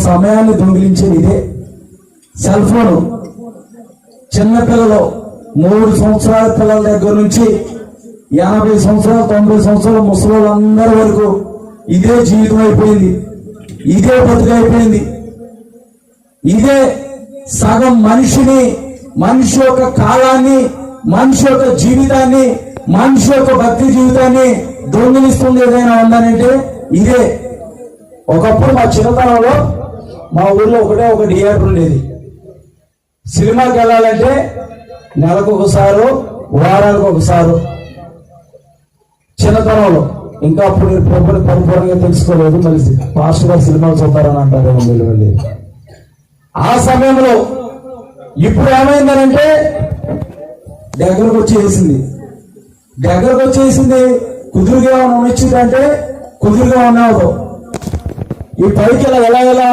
సమయాన్ని దొంగిలించేది ఇదే cell phone. చిన్నపిల్లలు 3 సంవత్సరాల పిల్లల దగ్గర నుంచి 80 సంవత్సరాలు 90 సంవత్సరాల ముసలోళ్ళందరి వరకు ఇదే జీవితం అయిపోయింది, ఇదే బతుకైపోయింది. ఇదే సగం మనిషి యొక్క కాలాన్ని, మనిషి యొక్క జీవితాన్ని, మనిషి యొక్క భక్తి జీవితాన్ని దొంగిలిస్తుంది. ఏదైనా ఉందనంటే ఇదే. ఒకప్పుడు మా చిన్నతనంలో మా ఊర్లో ఒక థియేటర్ ఉండేది. సినిమాకి వెళ్ళాలంటే నెలకు ఒకసారి, వారానికి ఒకసారి. చిన్నతనంలో ఇంకా అప్పుడు పరిపూర్ణంగా తెలుసుకోలేదు. మరి పాస్టర్ గారు సినిమాలు చూస్తారని అంటారు వెళ్ళి. ఆ సమయంలో ఇప్పుడు ఏమైందనంటే దగ్గరకు వచ్చేసింది. కుదురుగా వచ్చిందంటే కుదురుగా ఉన్నావు. ఈ పైకి ఎలా